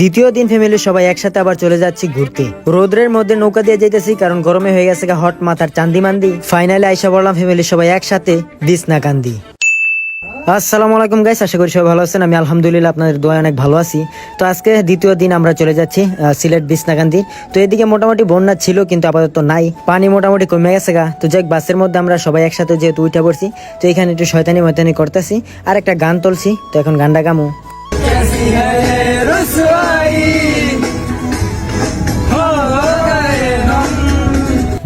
দ্বিতীয় দিন ফ্যামিলির সবাই একসাথে আবার চলে যাচ্ছি ঘুরতে। রোদ্রের মধ্যে নৌকা দিয়ে যাইতেছি কারণ গরমে হয়ে গেছে হট মাথার চান্দি মান্দি। ফাইনালি আইসা বললাম ফ্যামিলির সবাই একসাথে বিছনাকান্দি। আসসালামু আলাইকুম গাইস, আশা করি সবাই ভালো আছেন। আমি আলহামদুলিল্লাহ আপনাদের দোয়ায় অনেক ভালো আছি। তো আজকে দ্বিতীয় দিন আমরা চলে যাচ্ছি সিলেট বিছনাকান্দি। তো এদিকে মোটামুটি বন্যা ছিল কিন্তু আপাতত নাই, পানি মোটামুটি কমে গেছে গা। তো যাক বাসের মধ্যে আমরা সবাই একসাথে যেহেতু উঠে পড়ছি, তো এখানে একটু শয়তানি ময়তানি করতেছি আর একটা গান তুলছি। তো এখন গানটা গামু।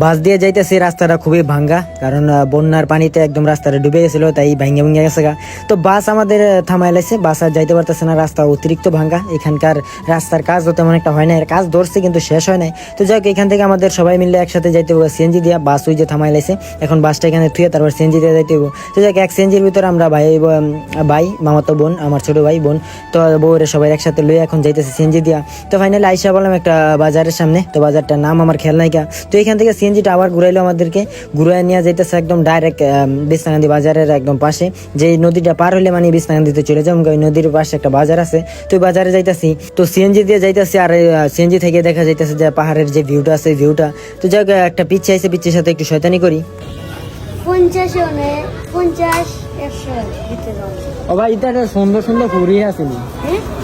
বাস দিয়ে যাইতেছি, রাস্তাটা খুবই ভাঙ্গা কারণ বন্যার পানিতে একদম রাস্তাটা ডুবে গেছিল, তাই ভাঙ্গা ভেঙে গেছে গা। তো বাস আমাদের থামাই লাইছে, বাস আর যাইতে পারতেছে না, রাস্তা অতিরিক্ত ভাঙ্গা। এখানকার রাস্তার কাজও তেমন একটা হয় না, কাজ ধরছে কিন্তু শেষ হয় নাই। তো যাই হোক এখান থেকে আমাদের সবাই মিলে একসাথে যাইতে হবে সিএনজি দিয়া। বাস ওই যে থামাই লাইছে, এখন বাসটা এখানে থুয়ে তারপর সিএনজি দিয়ে যাইতে হবে। তো যাই হোক এক সিএনজির ভিতরে আমরা ভাই মামাতো বোন, আমার ছোট ভাই বোন, তো বউরে সবাই একসাথে লইয়া এখন যাইতেছে সিএনজি দিয়া। তো ফাইনালি আইসা বললাম একটা বাজারের সামনে, তো বাজারটার নাম আমার খেয়াল নাইকা। তো এখান থেকে সিএনজিটা আবার ঘুরাইলো, আমাদেরকে ঘুরাই নিয়ে যাইতেছে একদম ডাইরেক্ট বিছনাকান্দি বাজারের একদম পাশে। যে নদীটা পার হলে মানে বিছনাকান্দিতে চলে যাবো, ওই নদীর পাশে একটা বাজার আছে, তো ওই বাজারে যাইতেছি। তো সিএনজি দিয়ে যাইতেছি আর সিএনজি থেকে দেখা যাইতেছে যে পাহাড়ের যে ভিউটা আছে ভিউটা। তো যাই হোক একটা পিচ্ছি আইসে, পিচ্ছির সাথে একটু শয়তানি করি। 50 100 দিতে দাও। ও ভাই এটা সুন্দর সুন্দর ফুরি আসেনি,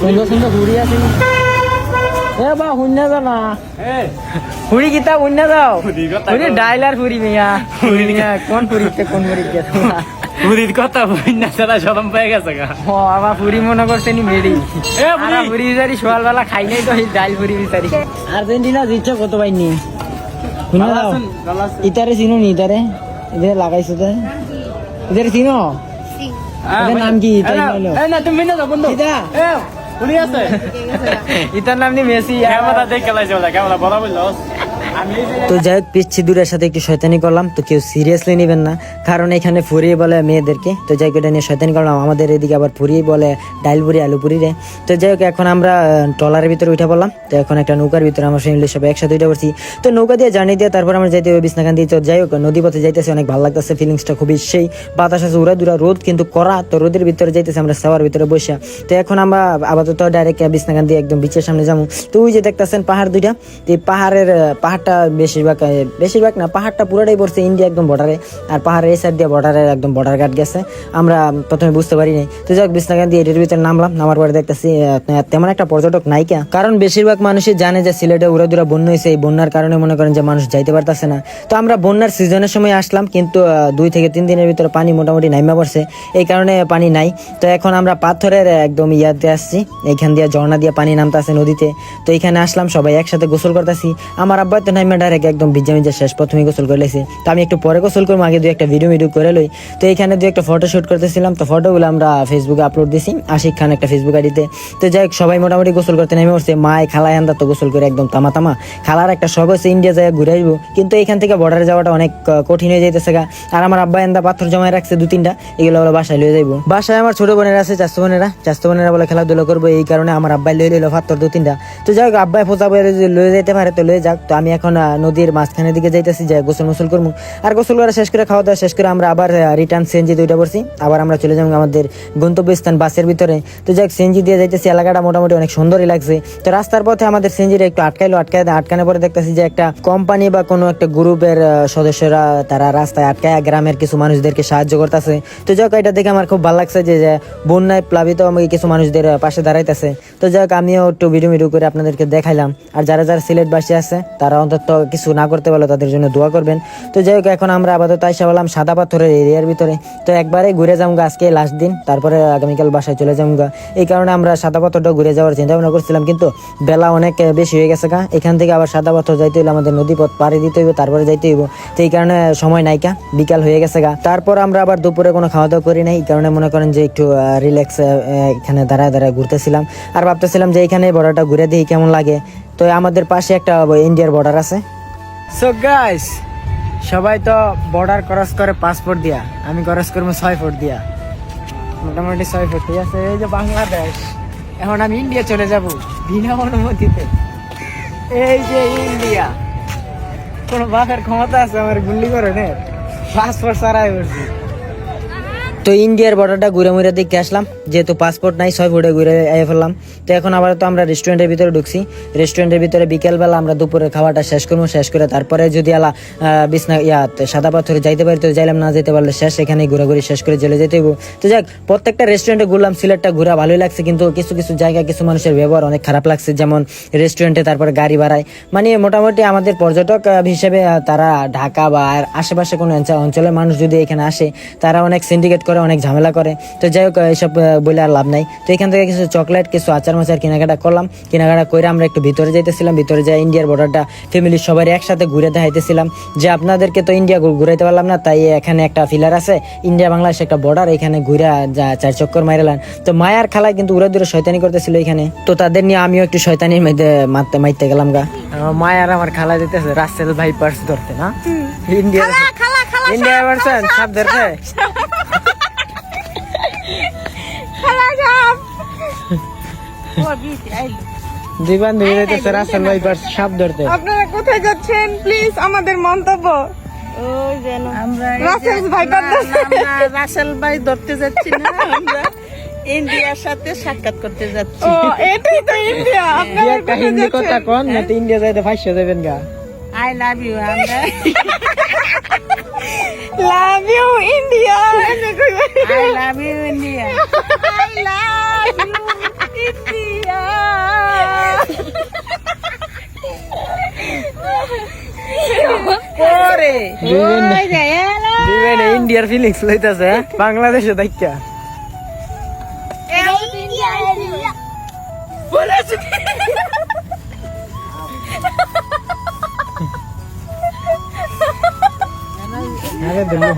সুন্দর সুন্দর ফুরি আসেনি। এ বা হুন্না যাও না, ফুরি কিতা হুন্না যাও, ফুরি ডাইলার ফুরি মিয়া, ফুরি মিয়া কোন ফুরিতে কোন ফুরিতে তোমরা পুরীর কথা বইনা সারা সরম পেয়ে গেছে গা। ও আমার ফুরি মনে করছে নি মেরি আমরা ফুরি বিচারি সকালবেলা খাই নাই, তো এই ডাইল ফুরি বিচারি। আর্জেন্টিনা জিতছে কত পাইনি হুন্না যাও। ইতারে চিনো নি, ইতারে ইতারে লাগাইছো তো, ইতারে চিনো? এটার নাম কি? না তুমি না যাও বন্ধু। ইতা পুরী আছে ইতার নাম নি মেসি। ক্যামেরা দেখে লাইছে ওটা ক্যামেরা বড় বললো। তো যাই হোক পিচ্ছি দূরের সাথে একটু শয়তানি করলাম, তো কেউ সিরিয়াসলি নেবেন না কারণ এখানে ফুরিয়ে বলে মেয়েদেরকে। তো যাই হোক এটা নিয়ে শয়তানি করলাম। আমাদের এদিকে আবার ফুরিয়ে বলে ডাইল পুরি আলু পুরি রে। তো যাই হোক এখন আমরা ট্রলারের ভিতরে উঠে পড়লাম। তো এখন একটা নৌকার ভিতরে আমার ফ্যামিলি সবাই একসাথে উঠে পড়ছি। তো নৌকা দিয়ে জার্নি দিয়ে তারপর আমরা যাইতে হবে বিছনাকান্দি। তো যাই হোক নদী পথে যাইতেছে, অনেক ভালো লাগতেছে, ফিলিংসটা খুবই সেই। বাতাস আছে উড়া দুরা, রোদ কিন্তু কড়া। তো রোদের ভিতরে যাইতেছে আমরা সেওয়ার ভিতরে বসে। তো এখন আমরা আপাতত ডাইরেক্ট বিছনাকান্দি একদম বিচের সামনে যাবো। তো ওই যে দেখতেছেন পাহাড় দুইটা, এই পাহাড়টা বেশিরভাগ না, পাহাড়টা পুরোটাই পড়ছে ইন্ডিয়া একদম বর্ডারে, আর পাহাড়ের এই সাইড দিয়ে বর্ডারের একদম বর্ডার গার্ড গেছে। আমরা প্রথমে বুঝতে পারি নাই। তো যাক বিছনাকান্দি এটির ভিতরে নামলাম, নামার পরে দেখতেছি তেমন একটা পর্যটক নাইকা, কারণ বেশিরভাগ মানুষই জানে যে সিলেটে উড়াদুরা বন্যা হয়েছে। এই বন্যার কারণে মনে করেন যে মানুষ যাইতে পারতেছে না। তো আমরা বন্যার সিজনের সময় আসলাম, কিন্তু 2 থেকে 3 দিনের ভিতরে পানি মোটামুটি নাইমা পড়ছে, এই কারণে পানি নাই। তো এখন আমরা পাথরের একদম ইয়াতে আসছি, এইখান দিয়ে ঝর্ণা দিয়ে পানি নামতেছে নদীতে। তো এখানে আসলাম, সবাই একসাথে গোসল করতেছি। আমার আব্বা তো নাইমা ডাইরেক্ট একদম ভিজা শেষ, প্রথমে গোসল করে লেছি। তো আমি একটু পরে গোসল করবো, আগে 2 একটা ভিডিও করে লই। তো এখানে 2 একটা ফটো শুট করতেছিলাম, তো ফটোগুলো আমরা ফেসবুকে আপলোড দিছি, আশিক খান একটা ফেসবুক আইডিতে। তো যাই হোক সবাই মোটামুটি গোসল করতে নেমে উঠছে, মায় খালায় আন্দা তো গোসল করে একদম তামা। খালার একটা শখ হচ্ছে ইন্ডিয়া যায় ঘুরে আসবো, কিন্তু এখান থেকে বর্ডারে যাওয়াটা অনেক কঠিন হয়ে যাইতেছে গা। আর আমার আব্বা আন্দা পাথর জমায় রাখছে 2-3টা, এগুলো হলো বাসায় লয়ে যাইবো। বাসায় আমার ছোট বোনেরা আছে, চাচতো বোনেরা বলে খেলাধুলা করবো, এই কারণে আমার আব্বাই লয়ে লইলো পাথর 2-3টা। তো যাই হোক আব্বাই ফোঁচা বলে লয়ে যেতে পারে তো লয়ে যাক। তো আমি এখন নদীর মাঝখানের দিকে যাইতেছি, যে গোসল করবো। আর গোসল করা শেষ করে খাওয়া দাওয়া শেষ করে আমরা আবার রিটার্ন সিএনজি দুইটা পড়ছি, আবার আমরা চলে যাবো আমাদের গন্তব্যস্থান বাসের ভিতরে। তো যাক সিএনজি দিয়ে যাইতেছি, এলাকাটা মোটামুটি অনেক সুন্দরই লাগছে। তো রাস্তার পথে আমাদের সিএনজিটা একটু আটকানোর পরে দেখতেছি যে একটা কোম্পানি বা কোনো একটা গ্রুপের সদস্যরা তারা রাস্তায় আটকায় গ্রামের কিছু মানুষদেরকে সাহায্য করতেছে। তো যাক এটা দেখে আমার খুব ভালো লাগছে যে বন্যায় প্লাবিত কিছু মানুষদের পাশে দাঁড়াইতেছে। তো যাক আমিও একটু ভিডিও করে আপনাদেরকে দেখাইলাম। আর যারা সিলেটবাসী আছে তারা অন্তত কিছু না করতে পারলো তাদের জন্য দোয়া করবেন। তো যাই হোক এখন আমরা আপাতত আইসা বললাম সাদা পাথরের এরিয়ার ভিতরে। তো একবারে ঘুরে যাবো আজকে লাস্ট দিন, তারপরে আগামীকাল বাসায় চলে যাবো। এই কারণে আমরা সাদা পাথরটা ঘুরে যাওয়ার চিন্তা ভাবনা করছিলাম, কিন্তু বেলা অনেক বেশি হয়ে গেছে গা। এখান থেকে আবার সাদা পাথর যাইতে হইলে আমাদের নদী পথ পাড়ি দিতে হইবে, তারপরে যাইতে হইব। তো এই কারণে সময় নাইকা, বিকাল হয়ে গেছে গা। তারপর আমরা আবার দুপুরে কোনো খাওয়া দাওয়া করি নাই, এই কারণে মনে করেন যে একটু রিল্যাক্স এখানে দাঁড়ায় ঘুরতেছিলাম। আর ভাবতেছিলাম যে এখানে বর্ডারটা ঘুরে দিই কেমন লাগে। তো আমাদের পাশে একটা ইন্ডিয়ার বর্ডার আছে। সো গাইস সবাই তো বর্ডার ক্রস করে পাসপোর্ট দিয়া, আমি ক্রস করবো 6 ফুট দিয়া, মোটামুটি 6 ফুট। ঠিক আছে, এই যে বাংলাদেশ, এখন আমি ইন্ডিয়া চলে যাব বিনা অনুমতিতে। এই যে ইন্ডিয়া, কোন বাপের ক্ষমতা আছে আমার গুল্লি করে নে, পাসপোর্ট ছাড়াই উঠছি। তো ইন্ডিয়ার বর্ডারটা ঘুরে মুড়ে দেখে আসলাম, যেহেতু পাসপোর্ট নাই 6 ফুটে ঘুরে আইয়ে ফেললাম। তো এখন আবার তো আমরা রেস্টুরেন্টের ভিতরে ঢুকছি। রেস্টুরেন্টের ভিতরে বিকেলবেলা আমরা দুপুরের খাওয়াটা শেষ করবো, শেষ করে তারপরে যদি আলা বিছনা সাদা পাথরে যাইতে পারি তো যাইলাম, না যেতে পারলে শেষ, এখানে ঘোরাঘুরি শেষ করে চলে যেতে হইব। তো যাক, প্রত্যেকটা রেস্টুরেন্টে ঘুরলাম, সিলেটটা ঘোরা ভালোই লাগছে, কিন্তু কিছু কিছু জায়গায় কিছু মানুষের ব্যবহার অনেক খারাপ লাগছে, যেমন রেস্টুরেন্টে তারপরে গাড়ি ভাড়ায়, মানে মোটামুটি আমাদের পর্যটক হিসেবে তারা ঢাকা বা আশেপাশে কোনো অঞ্চলের মানুষ যদি এখানে আসে তারা অনেক সিন্ডিকেট করে, অনেক ঝামেলা করে। তো যাই হোক, এইসব বলে আর লাভ নাই। তো এখান থেকে কিছু চকলেট, কিছু আচার মাচার কেনাকাটা করলাম। কেনাকাটা করে আমরা একটু ভিতরে যাইতেছিলাম। ভিতরে যাই ইন্ডিয়ার বর্ডারটা ফ্যামিলির সবাই একসাথে ঘুরে দেখাইতেছিলাম, যে আপনাদেরকে তো ইন্ডিয়া ঘুরাইতে পারলাম না, তাই এখানে একটা ফিলার আছে, ইন্ডিয়া বাংলাদেশ একটা বর্ডার, এখানে ঘুরে 4 চক্কর মাইরালাম। তো মায়ার খালায় কিন্তু উড়ে দূরে শয়তানি করতেছিল এখানে, তো তাদের নিয়ে আমিও একটু শয়তানির মধ্যে মারতে গেলাম গা। মায়ার আমার খালা দিতেছে রাসেল ভাই পার্স ধরতে, না ইন্ডিয়া ইন্ডিয়া ভার্সন সব ধরতে। দুই বান্ধবী দিতেছে রাসেল ভাই পার্স সাপ ধরতে। আপনারা কোথায় যাচ্ছেন প্লিজ আমাদের মন্তব্য। ওই যেন আমরা রাসেল ভাই রাসেল ভাই ধরতে যাচ্ছি না, আমরা ইন্ডিয়ার সাথে সাক্ষাৎ করতে যাচ্ছি। ও এটাই তো ইন্ডিয়া। আপনারা একটা হিন্দি কথা কন, না তো ইন্ডিয়া যাইতে 500 যাবেন গা। আই লাভ ইউ, আমরা love you India. I love you India. I love you India. পরে দিবেন ইন্ডিয়ার ফিলিংস লইতাছে বাংলাদেশে দেখা। আরে দিলো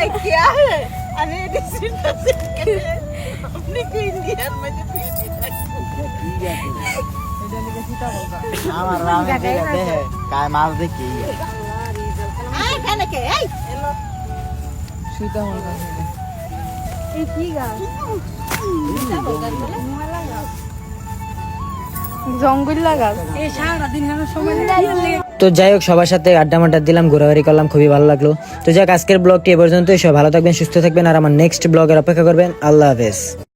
এই क्या है? अरे डिसीजन से अपने को इंडिया में আমার রামে দেখে কায় মাছ দেখি আই খানে কে এই এই কি গাছ? জঙ্গল লাগাস। এই সারা দিন না সময় তো যাই হোক, সবার সাথে আড্ডা মাড্ডা দিলাম, ঘোরাঘুরি করলাম, খুবই ভালো লাগলো। তো যাক, আজকের ব্লগটি এ পর্যন্তই। সব ভালো থাকবেন, সুস্থ থাকবেন, আর আমার নেক্সট ব্লগের অপেক্ষা করবেন। আল্লাহ হাফেজ।